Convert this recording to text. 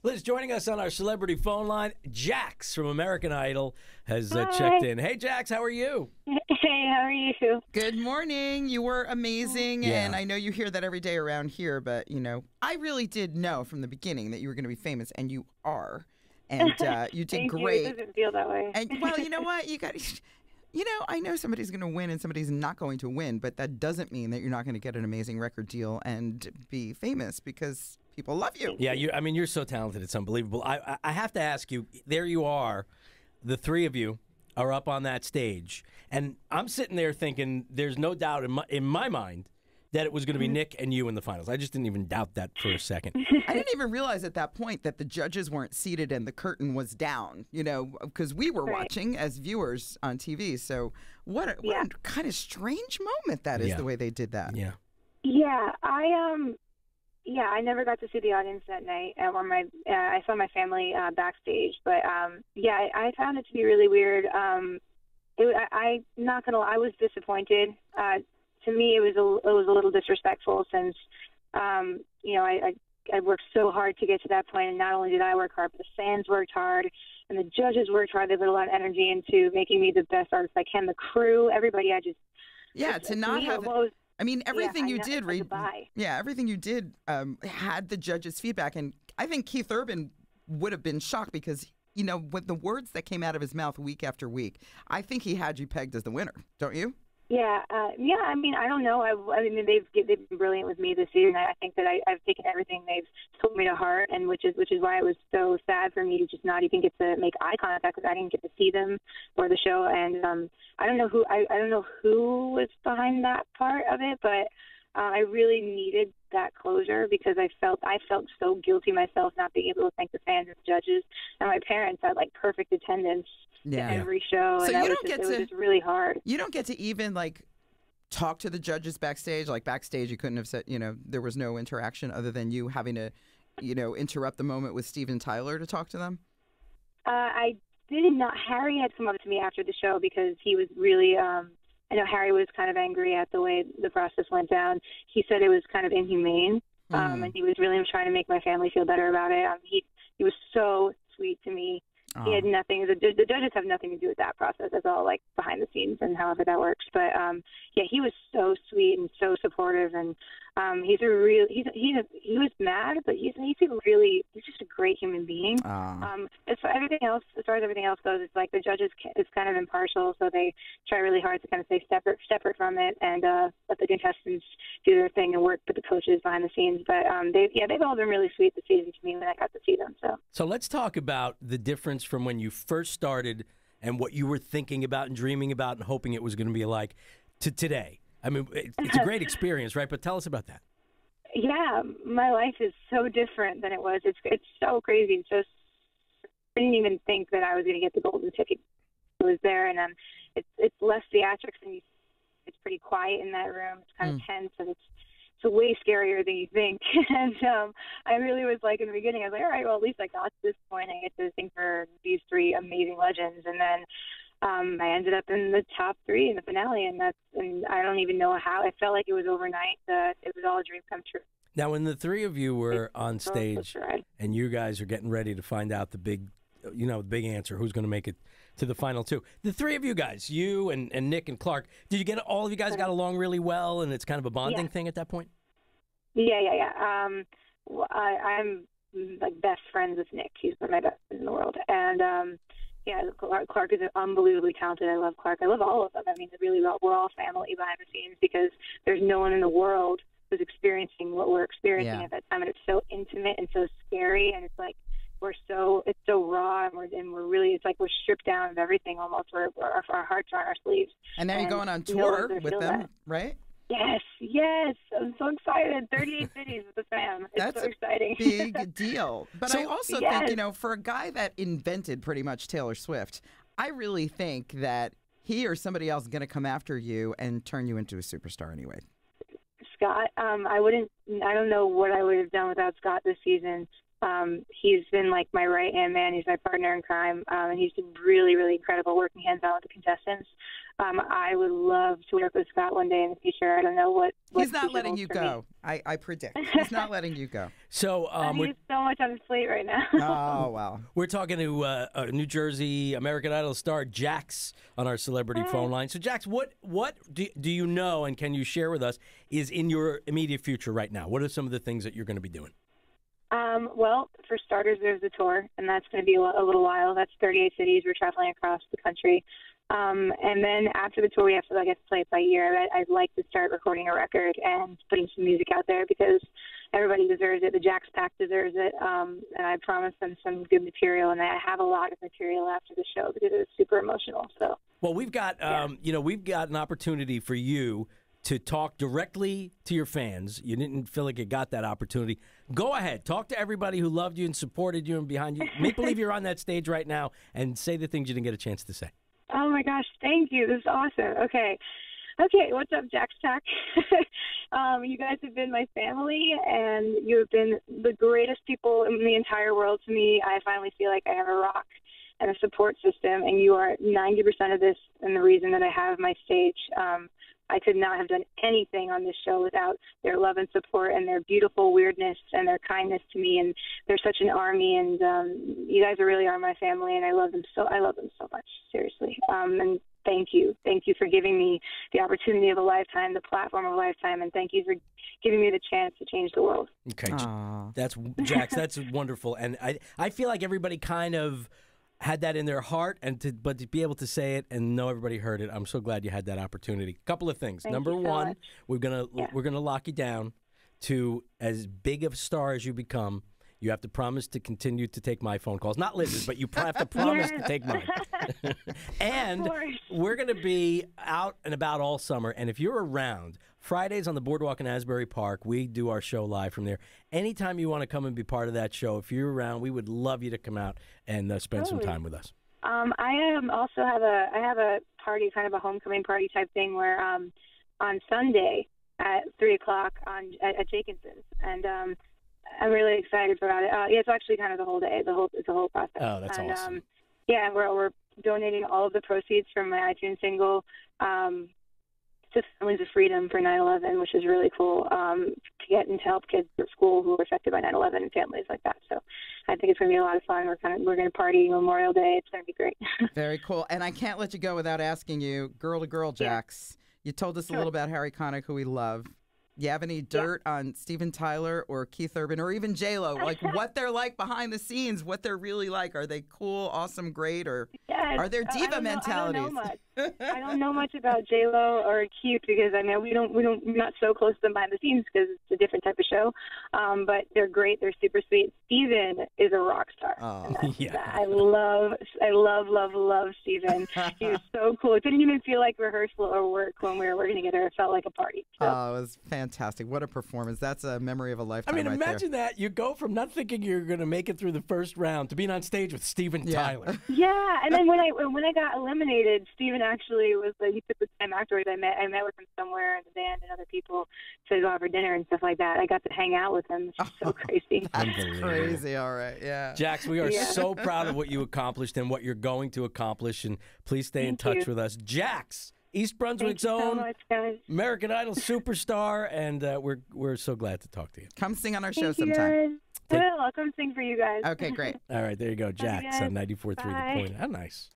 Liz, joining us on our celebrity phone line, Jax from American Idol has checked in. Hey, Jax, how are you? Hey, how are you? Good morning. You were amazing, Yeah. and I know you hear that every day around here, but, I really did know from the beginning that you were going to be famous, and you are. And you did Thank great. You. It doesn't feel that way. And, well, you know what? I know somebody's going to win and somebody's not going to win, but that doesn't mean that you're not going to get an amazing record deal and be famous because people love you. Yeah, you're so talented. It's unbelievable. I have to ask you, there you are, the three of you are up on that stage, and I'm sitting there thinking there's no doubt in my mind that it was going to be Nick and you in the finals. I just didn't even doubt that for a second. I didn't even realize at that point that the judges weren't seated and the curtain was down, because we were watching as viewers on TV. So what a kind of strange moment that is, the way they did that. Yeah. Yeah, I never got to see the audience that night, or I saw my family backstage. But I found it to be really weird. I'm not gonna lie, I was disappointed. To me, it was a little disrespectful since I worked so hard to get to that point, and not only did I work hard, but the fans worked hard, and the judges worked hard. They put a lot of energy into making me the best artist I can. The crew, everybody, to not have. Everything you did, everything you did had the judges' feedback, and I think Keith Urban would have been shocked because with the words that came out of his mouth week after week, I think he had you pegged as the winner, don't you? Yeah. I don't know. They've been brilliant with me this season. I think that I've taken everything they've told me to heart, and which is why it was so sad for me to just not even get to make eye contact because I didn't get to see them or the show. And I don't know who was behind that part of it, but I really needed that closure because I felt so guilty myself not being able to thank the fans and the judges, and my parents had perfect attendance. Every show. So and it was just really hard. You don't get to even talk to the judges backstage. Backstage, you couldn't have said, there was no interaction other than you having to, interrupt the moment with Steven Tyler to talk to them. I did not. Harry had come up to me after the show because he was really. I know Harry was kind of angry at the way the process went down. He said it was kind of inhumane, and he was really trying to make my family feel better about it. He was so sweet to me. He had nothing. The judges have nothing to do with that process. It's all behind the scenes and however that works. But he was so sweet and so supportive, and he was mad, but he's just a great human being. As far as everything else goes, it's the judges is kind of impartial, so they try really hard to kind of stay separate from it and let the contestants do their thing and work with the coaches behind the scenes. But they've all been really sweet this season to me when I got to see them. So let's talk about the difference from when you first started and what you were thinking about and dreaming about and hoping it was going to be like to today. I mean, it's a great experience, right? But tell us about that. Yeah, my life is so different than it was. It's so crazy. I didn't even think that I was going to get the golden ticket. It was there, and it's less theatrics, and it's pretty quiet in that room. It's kind of tense, and it's way scarier than you think. And I really was in the beginning, I was all right, well, at least I got to this point. I get to sing for these three amazing legends. And then I ended up in the top three in the finale, and I don't even know how. It felt like it was overnight. It was all a dream come true. Now, when the three of you were on stage and you guys are getting ready to find out the big answer, who's going to make it to the final two, the three of you guys, you and Nick and Clark, all of you guys got along really well, and it's kind of a bonding thing at that point? Yeah. I'm best friends with Nick. He's one of my best friends in the world. And Clark is unbelievably talented. I love Clark. I love all of them. I mean, we're all family behind the scenes because there's no one in the world who's experiencing what we're experiencing at that time, and it's so intimate and so scary, and it's it's so raw, and we're really, we're stripped down of everything almost. Our hearts are on our sleeves. And now you're going on tour with them, right? Yes. I'm so excited. 38 cities with the fam. It's so exciting. Big deal. But I also think, for a guy that invented pretty much Taylor Swift, I really think that he or somebody else is going to come after you and turn you into a superstar anyway. Scott, I don't know what I would have done without Scott this season. He's been like my right-hand man. He's my partner in crime, and he's been really, really incredible working hands-on with the contestants. I would love to work with Scott one day in the future. I don't know what he's not letting you go. I predict he's not letting you go. So he's so much on his plate right now. Oh wow! We're talking to New Jersey American Idol star Jax on our celebrity phone line. So Jax, what do you know and can you share with us is in your immediate future right now? What are some of the things that you're going to be doing? Well, for starters, there's the tour, and that's going to be a little while. That's 38 cities. We're traveling across the country. And then after the tour, we have to, I guess, play it by ear. I'd like to start recording a record and putting some music out there because everybody deserves it. The Jax Pack deserves it. And I promised them some good material, and I have a lot of material after the show because it was super emotional. So, well, we've got, we've got an opportunity for you to talk directly to your fans. You didn't feel like you got that opportunity. Go ahead. Talk to everybody who loved you and supported you and behind you. Make believe you're on that stage right now and say the things you didn't get a chance to say. Oh, my gosh. Thank you. This is awesome. Okay, what's up, Jax Pack? You guys have been my family, and you have been the greatest people in the entire world to me. I finally feel like I have a rock and a support system, and you are 90% of this and the reason that I have my stage. I could not have done anything on this show without their love and support and their beautiful weirdness and their kindness to me. And they're such an army, and you guys really are my family, and I love them so much, seriously. And thank you for giving me the opportunity of a lifetime, the platform of a lifetime, and thank you for giving me the chance to change the world. Okay, that's Jax. That's wonderful, and I feel like everybody kind of had that in their heart, but to be able to say it and know everybody heard it, I'm so glad you had that opportunity. Couple of things. Number one, we're gonna lock you down to as big of a star as you become. You have to promise to continue to take my phone calls, not Liz's, but you have to promise to take mine. And we're going to be out and about all summer. And if you're around, Fridays on the Boardwalk in Asbury Park, we do our show live from there. Anytime you want to come and be part of that show, if you're around, we would love you to come out and spend some time with us. I have a party, kind of a homecoming party type thing, where on Sunday at 3:00 at Jenkinson's, and I'm really excited about it. It's actually kind of the whole day. It's a whole process. Oh, that's awesome. Yeah, we're donating all of the proceeds from my iTunes single to Families of Freedom for 9/11, which is really cool, to get and to help kids at school who were affected by 9/11 and families like that. So I think it's going to be a lot of fun. We're going to party Memorial Day. It's going to be great. Very cool. And I can't let you go without asking you, girl to girl, Jax. Yeah. You told us a little about Harry Connick, who we love. You have any dirt on Steven Tyler or Keith Urban or even J-Lo? Like what they're like behind the scenes, what they're really like. Are they cool, awesome, great, or are there diva mentalities? I don't know much about J-Lo or Keith because we're not so close to them behind the scenes because it's a different type of show. But they're great. They're super sweet. Steven is a rock star. Oh, yeah. I love Steven. He was so cool. It didn't even feel like rehearsal or work when we were working together. It felt like a party. So. Oh, it was fantastic. What a performance. That's a memory of a lifetime. I mean, imagine that. You go from not thinking you're going to make it through the first round to being on stage with Steven Tyler. Yeah, and then when I got eliminated, Steven actually he took the time afterwards. I met with him somewhere in the band and other people to go out for dinner and stuff like that. I got to hang out with him. It's so crazy. That's crazy. All right. Yeah. Jax, we are so proud of what you accomplished and what you're going to accomplish, and please stay in touch with us. Jax, East Brunswick's own American Idol superstar, and we're so glad to talk to you. Come sing on our show sometime. I'll come sing for you guys. Okay, great. All right, there you go. Jax on 94.3 The Point. How nice.